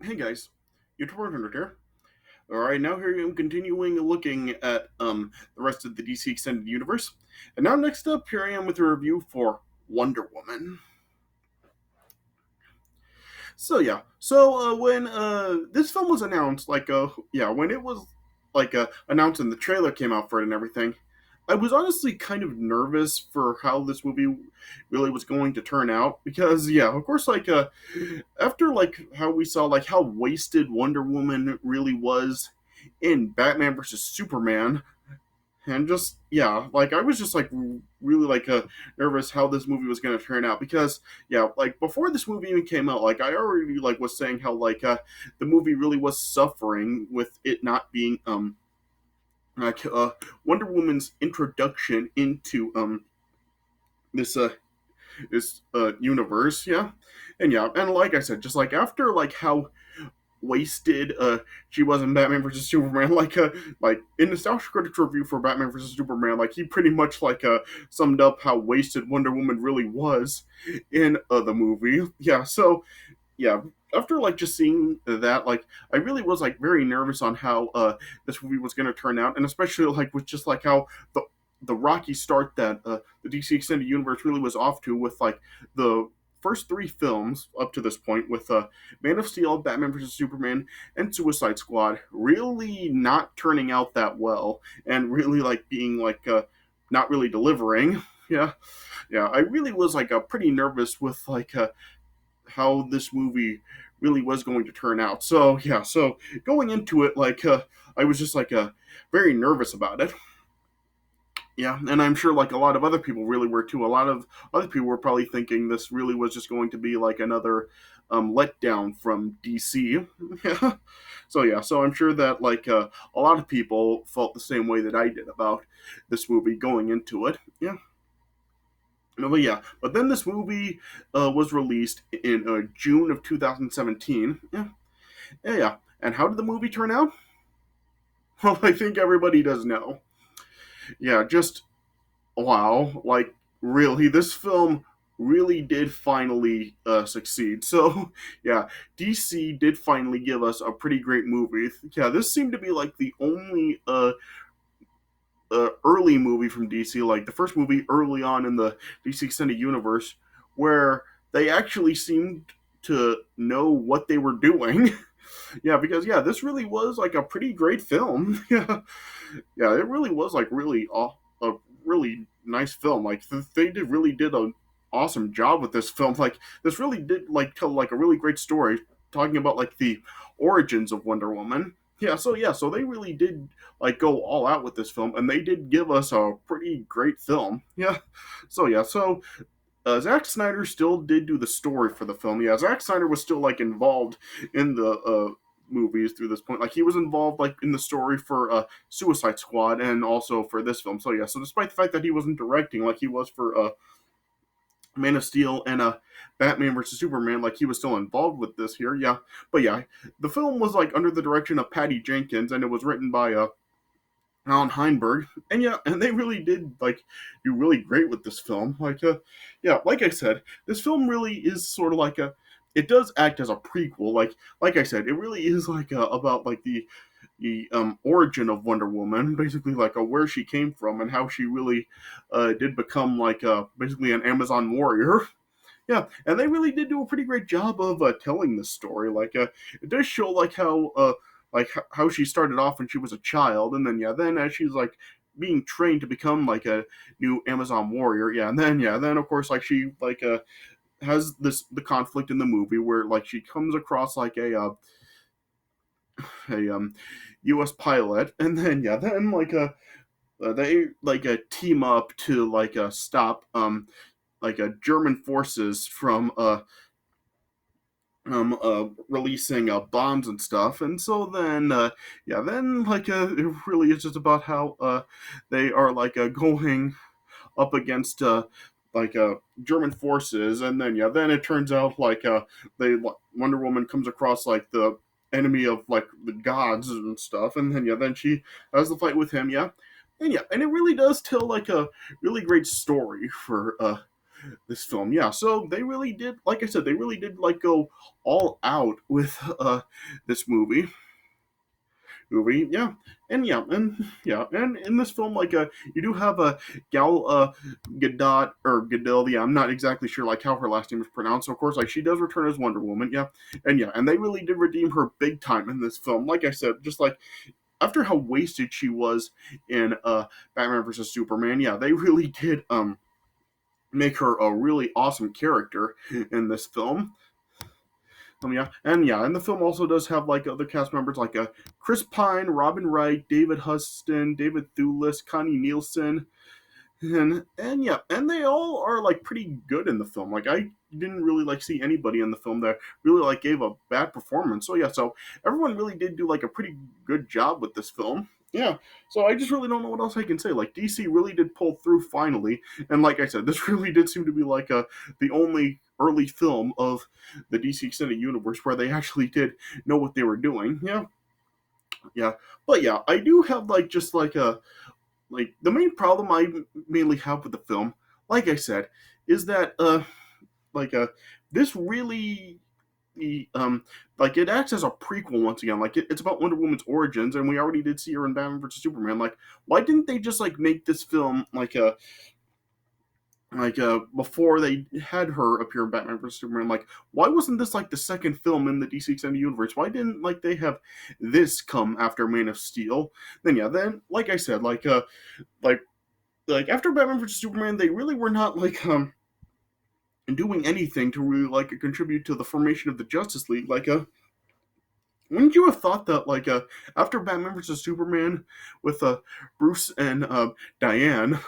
Hey guys, YouTuber Hundred here. Alright, now here I'm continuing looking at the rest of the DC Extended Universe. And now next up, here I am with a review for Wonder Woman. So when this film was announced, when it was announced and the trailer came out for it and everything, I was honestly kind of nervous for how this movie really was going to turn out because of course after how we saw like how wasted Wonder Woman really was in Batman versus Superman, and just like I was just like really nervous how this movie was going to turn out because like before this movie even came out, like I already like was saying how the movie really was suffering with it not being like Wonder Woman's introduction into this universe, and like I said, just like after like how wasted she was in Batman versus Superman. Like in the Nostalgia Critics review for Batman versus Superman, like he pretty much summed up how wasted Wonder Woman really was in the movie. Yeah, after like just seeing that, like I really was like very nervous on how this movie was going to turn out, and especially like with just like how the rocky start that the DC Extended Universe really was off to with like the first three films up to this point with Man of Steel, Batman vs Superman, and Suicide Squad really not turning out that well, and really like being not really delivering. Yeah, I really was like pretty nervous with how this movie really was going to turn out. So going into it, I was just very nervous about it. Yeah, and I'm sure like a lot of other people really were too. A lot of other people were probably thinking this really was just going to be like another letdown from DC. Yeah. So I'm sure that a lot of people felt the same way that I did about this movie going into it. Yeah. No, but then this movie was released in June of 2017. Yeah. And how did the movie turn out? Well, I think everybody does know. Yeah, just wow. Like, really, this film really did finally succeed. So, yeah, DC did finally give us a pretty great movie. Yeah, this seemed to be like the only early movie from DC, like the first movie early on in the DC Extended Universe, where they actually seemed to know what they were doing. Yeah, because this really was like a pretty great film. Yeah, it really was like really a really nice film. Like they did really did an awesome job with this film. Like this really did like tell like a really great story, talking about like the origins of Wonder Woman. So they really did like go all out with this film, and they did give us a pretty great film. So Zack Snyder still did do the story for the film. Yeah, Zack Snyder was still like involved in the movies through this point. Like he was involved like in the story for Suicide Squad and also for this film. So despite the fact that he wasn't directing like he was for Man of Steel and Batman versus Superman, like he was still involved with this here. But the film was like under the direction of Patty Jenkins, and it was written by Alan Heinberg, and and they really did like do really great with this film. Like I said, this film really is sort of like a. It does act as a prequel. Like I said, it really is like about like the origin of Wonder Woman, basically like where she came from and how she really did become like basically an Amazon warrior. Yeah, and they really did do a pretty great job of telling this story. It does show how she started off when she was a child, and then as she's like being trained to become like a new Amazon warrior. Then of course like she has the conflict in the movie where like she comes across like a U.S. pilot, and then they team up to stop German forces from releasing bombs and stuff. And so then then it really is just about how they are going up against German forces. And then it turns out they Wonder Woman comes across like the enemy of like the gods and stuff, and then she has the fight with him. And it really does tell like a really great story for this film. Yeah, so they really did, like I said, they really did like go all out with this movie. And in this film, like you do have a Gal Gadot or Gadot. Yeah, I'm not exactly sure like how her last name is pronounced. So of course, like she does return as Wonder Woman. And they really did redeem her big time in this film. Like I said, just like after how wasted she was in Batman versus Superman, yeah, they really did make her a really awesome character in this film. And the film also does have like other cast members like Chris Pine, Robin Wright, David Huston, David Thewlis, Connie Nielsen, and they all are like pretty good in the film. Like I didn't really like see anybody in the film that really like gave a bad performance. So everyone really did do like a pretty good job with this film. Yeah, so I just really don't know what else I can say. Like DC really did pull through finally, and like I said, this really did seem to be like the only early film of the DC extended universe where they actually did know what they were doing. Yeah, but yeah, I do have like just like the main problem I mainly have with the film, like I said, is that like this really like it acts as a prequel once again. Like it's about Wonder Woman's origins, and we already did see her in Batman vs Superman. Like why didn't they just like make this film before they had her appear in Batman vs Superman? Like why wasn't this like the second film in the DC extended universe? Why didn't like they have this come after Man of Steel? Then like I said, like like after Batman vs Superman, they really were not like doing anything to really like contribute to the formation of the Justice League. Wouldn't you have thought that after Batman vs Superman with Bruce and Diane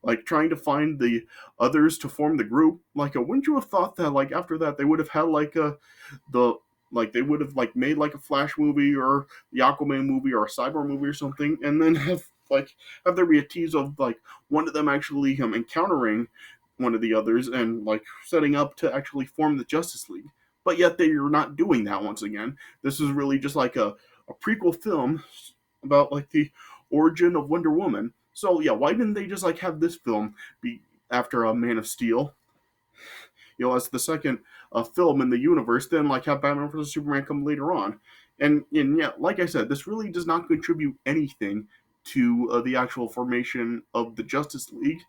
like trying to find the others to form the group, wouldn't you have thought that like after that they would have had the like they would have like made like a Flash movie or the Aquaman movie or a Cyborg movie or something, and then have there be a tease of like one of them actually encountering one of the others and like setting up to actually form the Justice League. But yet they are not doing that once again. This is really just like a prequel film about like the origin of Wonder Woman. So yeah, why didn't they just like have this film be after a Man of Steel, as the second film in the universe, then like have Batman vs Superman come later on? And yeah, like I said, this really does not contribute anything to the actual formation of the Justice League.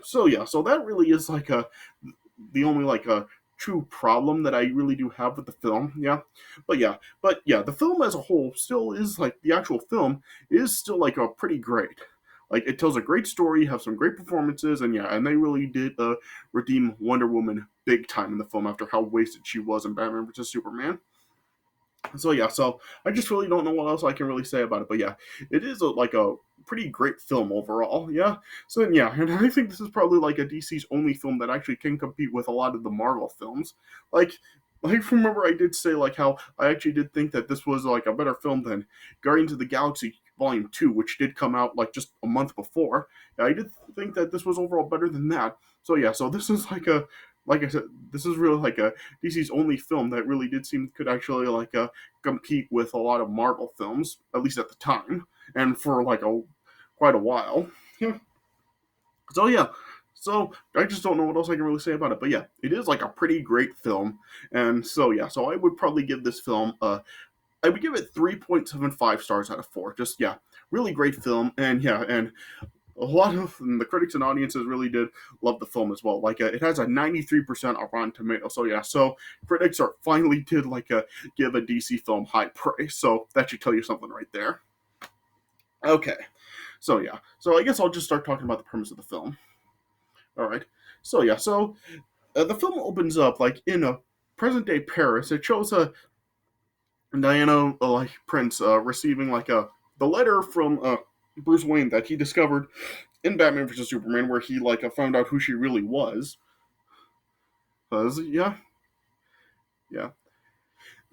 So that really is like the only like a true problem that I really do have with the film. But the film as a whole still is like the actual film is still like a pretty great. Like it tells a great story, have some great performances, and they really did redeem Wonder Woman big time in the film after how wasted she was in Batman vs Superman. So I just really don't know what else I can really say about it. But yeah, it is like a pretty great film overall. And I think this is probably like a DC's only film that actually can compete with a lot of the Marvel films. Like I remember I did say like how I actually did think that this was like a better film than Guardians of the Galaxy Volume 2, which did come out like just a month before. Yeah, I did think that this was overall better than that. So this is like I said, this is really like a DC's only film that really did seem could actually compete with a lot of Marvel films, at least at the time, and for like a quite a while. Yeah. So yeah. So I just don't know what else I can really say about it. But yeah, it is like a pretty great film. And so I would probably give this film I would give it 3.75 stars out of 4. Just really great film. And a lot of the critics and audiences really did love the film as well. It has a 93% on Rotten Tomatoes. So critics are finally did give a DC film high praise. So that should tell you something right there. Okay, so I guess I'll just start talking about the premise of the film. All right, so the film opens up like in a present day Paris. It shows Diana like Prince receiving the letter from Bruce Wayne that he discovered in Batman vs Superman, where he found out who she really was. Yeah, yeah,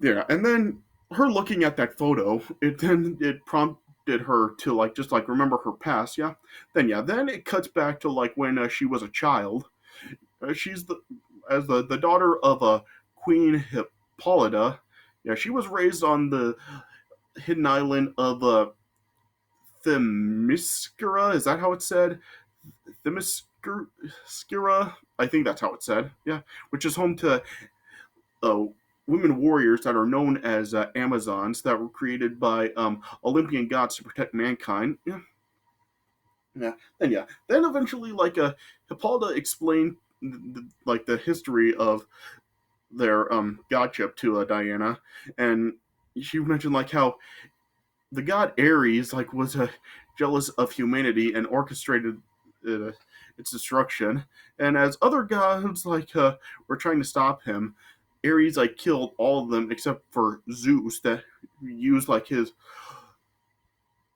yeah, and then her looking at that photo, it prompted her to just remember her past. Then it cuts back to when she was a child. She's the daughter of a Queen Hippolyta. Yeah, she was raised on the hidden island of Themyscira. Is that how it's said? Skira, I think that's how it's said, yeah, which is home to uh, women warriors that are known as Amazons that were created by Olympian gods to protect mankind. Yeah, then eventually Hippolyta explained like the history of their godship to Diana, and she mentioned like how the god Ares like was jealous of humanity and orchestrated uh, its destruction. And as other gods were trying to stop him, Ares like killed all of them except for Zeus that used like his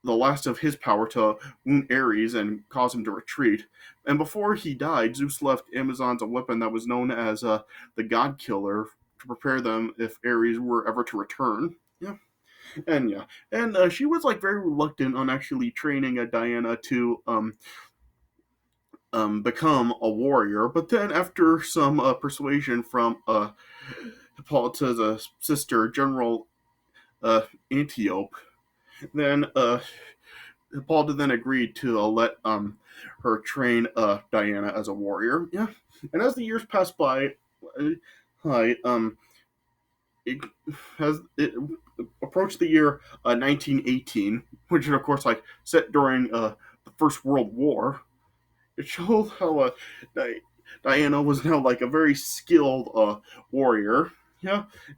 the last of his power to wound Ares and cause him to retreat. And before he died, Zeus left Amazons a weapon that was known as the God Killer to prepare them if Ares were ever to return. And she was like very reluctant on actually training Diana to become a warrior. But then, after some persuasion from Hippolyta's sister, General Antiope, then Hippolyta then agreed to let her train Diana as a warrior. Yeah, and as the years passed by, I it it approached the year 1918, which is of course like set during the First World War. It showed how Diana was now like a very skilled warrior.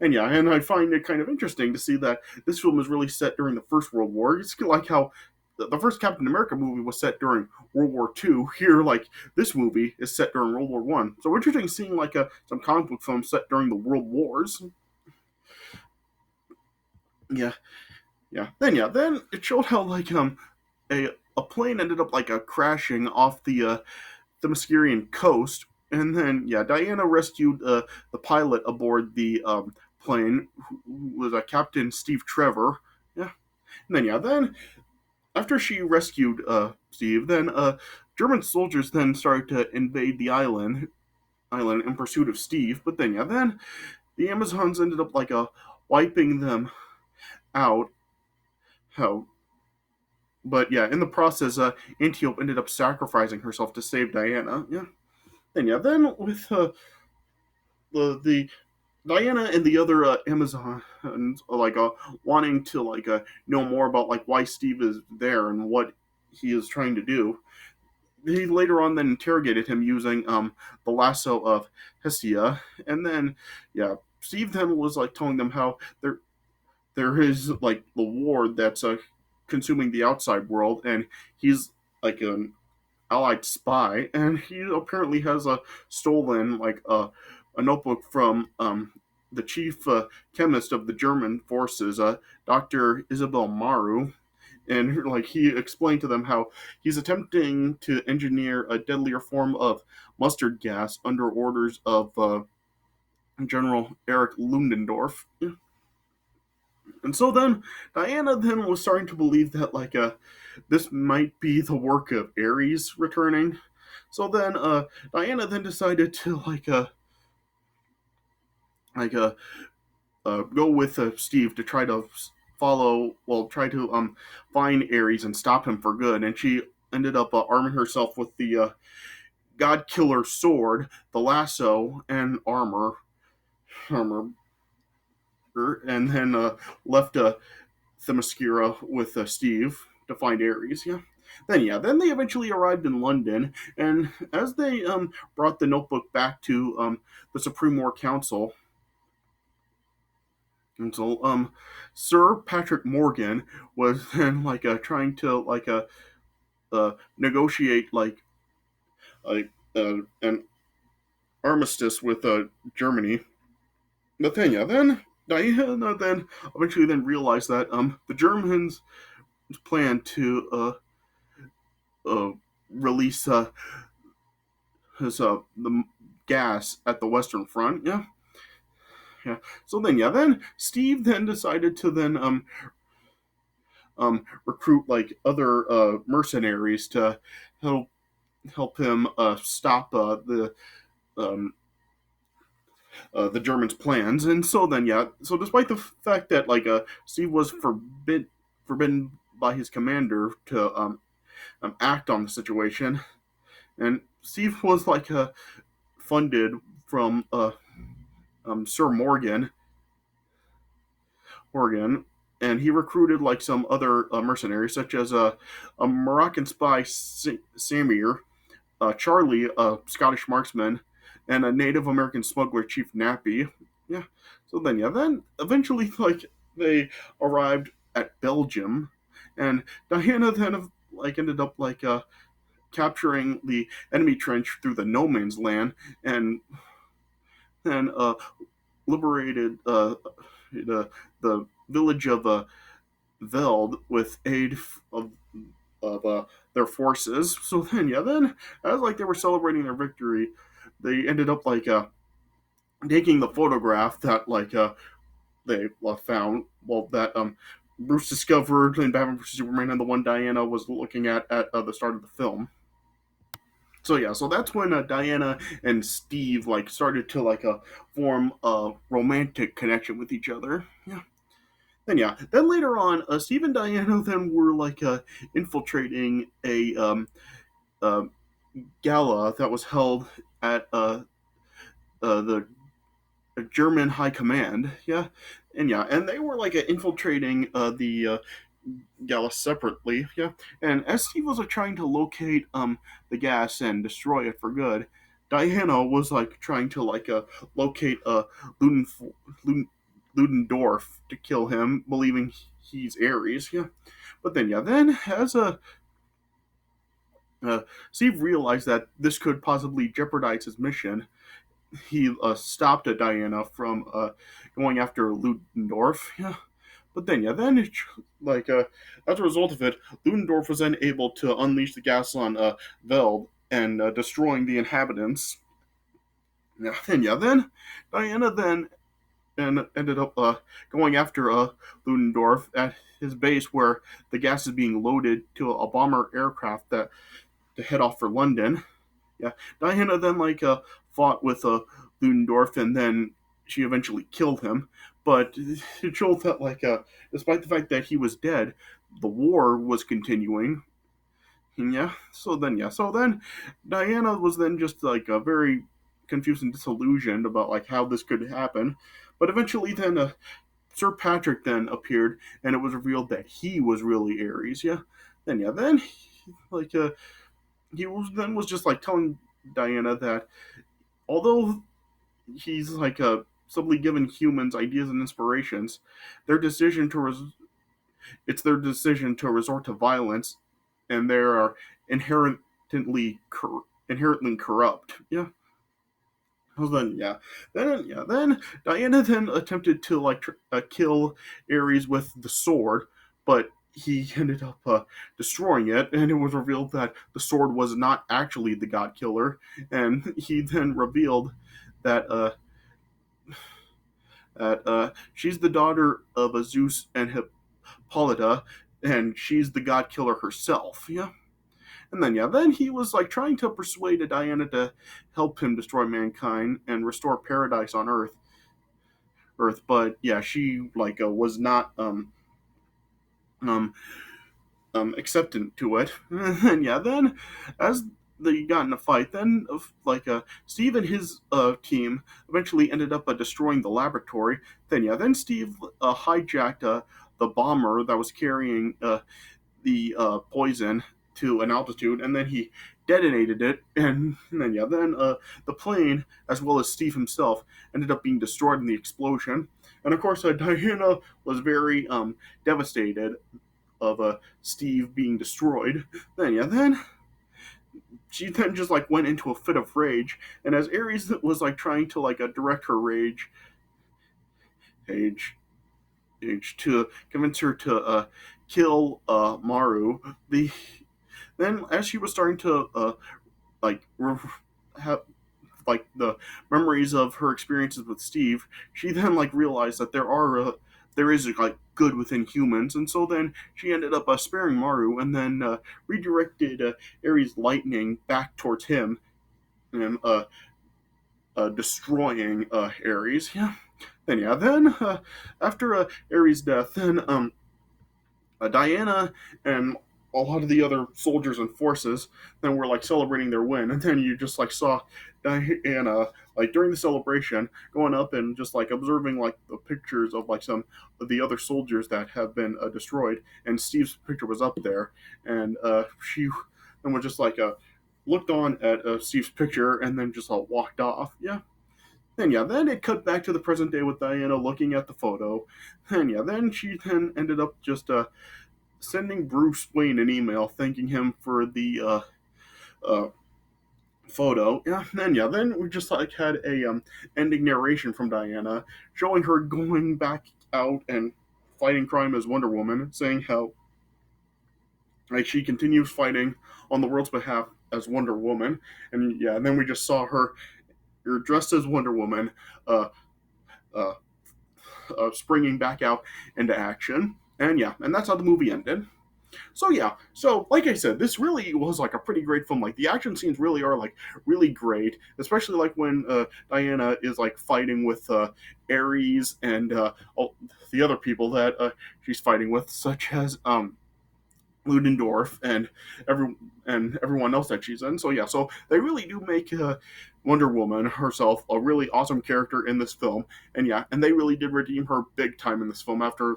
And I find it kind of interesting to see that this film is really set during the First World War. It's like how the first Captain America movie was set during World War II. Here, like this movie is set during World War One. So interesting seeing like some comic book films set during the World Wars. Yeah, then it showed how like a plane ended up like crashing off the Mascarian coast, and then Diana rescued the pilot aboard the plane, who was Captain Steve Trevor. Yeah, and then after she rescued Steve, then German soldiers then started to invade the island in pursuit of Steve. But then the Amazons ended up like wiping them out. How But in the process, Antiope ended up sacrificing herself to save Diana. Then with the Diana and the other Amazons wanting to know more about like why Steve is there and what he is trying to do. He later on then interrogated him using the lasso of Hestia, and then Steve then was like telling them how there is like the war that's consuming the outside world, and he's like an allied spy, and he apparently has stolen like a notebook from the chief chemist of the German forces, Dr. Isabel Maru. And like he explained to them how he's attempting to engineer a deadlier form of mustard gas under orders of General Erich Ludendorff. And so then Diana then was starting to believe that this might be the work of Ares returning. So then Diana then decided to like uh, go with Steve to try to try to find Ares and stop him for good. And she ended up arming herself with the God Killer sword, the lasso, and armor, and then left Themyscira with Steve to find Ares. Then they eventually arrived in London, and as they brought the notebook back to the Supreme War Council, and so Sir Patrick Morgan was then trying to negotiate an armistice with Germany. But then Diana then eventually then realized that the Germans plan to uh, release the gas at the Western Front. So then Steve then decided to then recruit like other mercenaries to help him stop um, the Germans' plans. And so then so despite the fact that Steve was forbidden by his commander to act on the situation, And Steve was funded from Sir Morgan, and he recruited like some other mercenaries, such as a Moroccan spy Samir, Charlie, a Scottish marksman, and a Native American smuggler, Chief Nappy. Yeah. So then, yeah, then eventually, they arrived at Belgium, and Diana then ended up capturing the enemy trench through the no man's land, and then liberated the village of Veld with aid of their forces. So then, yeah, then as they were celebrating their victory, they ended up taking the photograph that they found. Well, that Bruce discovered in Batman vs Superman, and the one Diana was looking at the start of the film. So yeah, so that's when Diana and Steve started to form a romantic connection with each other. Yeah. Then yeah, then later on, Steve and Diana then were infiltrating a uh, gala that was held at the German High Command. Yeah, and they were infiltrating the gala separately. Yeah, and as Steve was trying to locate the gas and destroy it for good, Diana was trying to locate Luden, Luden, Ludendorff to kill him, believing he's Ares. Yeah, but then yeah, then as Steve realized that this could possibly jeopardize his mission, he stopped Diana from going after Ludendorff. Yeah. But then, yeah, then as a result of it, Ludendorff was then able to unleash the gas on Veld and destroying the inhabitants. Then Diana then and ended up going after Ludendorff at his base, where the gas is being loaded to a bomber aircraft that to head off for London. Yeah, Diana then fought with Ludendorff, and then she eventually killed him. But it showed that despite the fact that he was dead, the war was continuing. And so then Diana was then just very confused and disillusioned about how this could happen. But eventually, then Sir Patrick then appeared, and it was revealed that he was really Ares. Yeah, then like uh, he was just telling Diana that although he's subtly given humans ideas and inspirations, their decision to it's their decision to resort to violence, and they are inherently inherently corrupt. Yeah. Well, then Diana then attempted to kill Ares with the sword, but he ended up destroying it, and it was revealed that the sword was not actually the god killer, and he then revealed that she's the daughter of a Zeus and Hippolyta, and she's the god killer herself. Yeah. And then then he was trying to persuade Diana to help him destroy mankind and restore paradise on Earth. But yeah, she was not um acceptant to it. And then as they got in a fight, then Steve and his team eventually ended up destroying the laboratory. Then Steve hijacked the bomber that was carrying the poison to an altitude, and then he detonated it, and then the plane, as well as Steve himself, ended up being destroyed in the explosion. And of course, Diana was very devastated of Steve being destroyed. Then she then just went into a fit of rage, and as Ares was trying to direct her rage to convince her to kill Maru, the then as she was starting to have the memories of her experiences with Steve, she then realized that there is good within humans, and so then she ended up sparing Maru, and then redirected Ares' lightning back towards him, and destroying Ares. Yeah. Then after Ares' death, then Diana and a lot of the other soldiers and forces then were like celebrating their win, and then you just like saw Diana like during the celebration going up and just like observing like the pictures of like some of the other soldiers that have been destroyed, and Steve's picture was up there, and she and was just like looked on at Steve's picture and then just walked off. Yeah. Then yeah, then it cut back to the present day with Diana looking at the photo. And yeah, then she then ended up just sending Bruce Wayne an email thanking him for the uh, photo. Yeah, then we just like had a ending narration from Diana showing her going back out and fighting crime as Wonder Woman, saying how like she continues fighting on the world's behalf as Wonder Woman, and yeah, and then we just saw her dressed as Wonder Woman, uh, uh, springing back out into action, and yeah, and that's how the movie ended. So yeah, so like I said, this really was like a pretty great film. Like the action scenes really are like really great, especially like when Diana is like fighting with Ares and all the other people that she's fighting with, such as Ludendorff and every everyone else that she's in. So yeah, so they really do make Wonder Woman herself a really awesome character in this film, and yeah, and they really did redeem her big time in this film after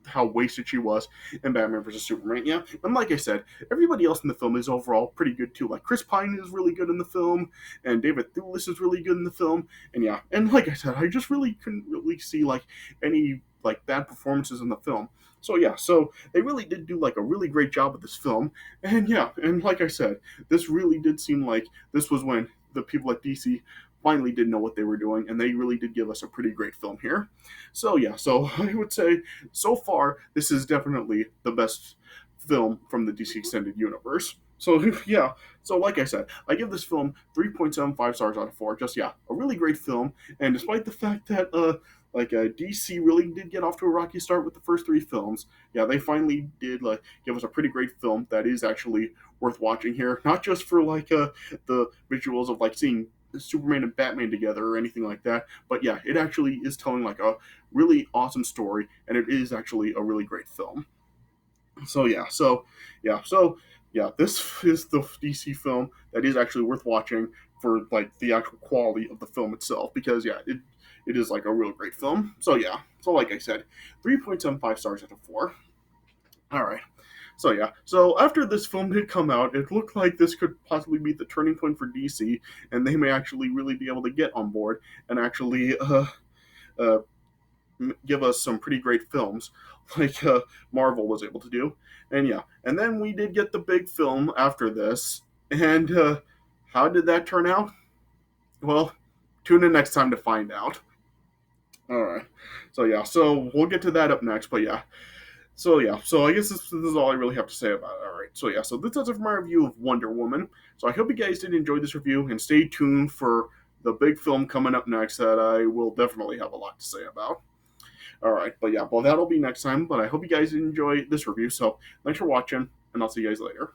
how wasted she was in Batman vs Superman. Yeah, and like I said, everybody else in the film is overall pretty good too. Like Chris Pine is really good in the film, and David Thewlis is really good in the film, and yeah, and like I said, I just really couldn't really see like any like bad performances in the film. So yeah, so they really did do like a really great job with this film, and yeah, and like I said, this really did seem like this was when the people at DC finally did know what they were doing, and they really did give us a pretty great film here. So yeah, so I would say so far this is definitely the best film from the DC Extended Universe. So yeah, so like I said, I give this film 3.75 stars out of 4. Just yeah, a really great film, and despite the fact that DC really did get off to a rocky start with the first 3 films. Yeah, they finally did like give us a pretty great film that is actually worth watching here. Not just for like the visuals of like seeing Superman and Batman together or anything like that, but yeah, it actually is telling like a really awesome story, and it is actually a really great film. So this is the DC film that is actually worth watching for like the actual quality of the film itself, because yeah, it is like a real great film. So yeah, so like I said, 3.75 stars out of 4. All right. So yeah, so after this film did come out, it looked like this could possibly be the turning point for DC, and they may actually really be able to get on board and actually uh, give us some pretty great films, like Marvel was able to do. And yeah, and then we did get the big film after this, and how did that turn out? Well, tune in next time to find out. All right. So yeah, so we'll get to that up next, but yeah, so I guess this is all I really have to say about it. All right, so yeah, so this is it for my review of Wonder Woman. So I hope you guys did enjoy this review, and stay tuned for the big film coming up next that I will definitely have a lot to say about. All right, but yeah, well that'll be next time. But I hope you guys enjoy this review. So thanks for watching, and I'll see you guys later.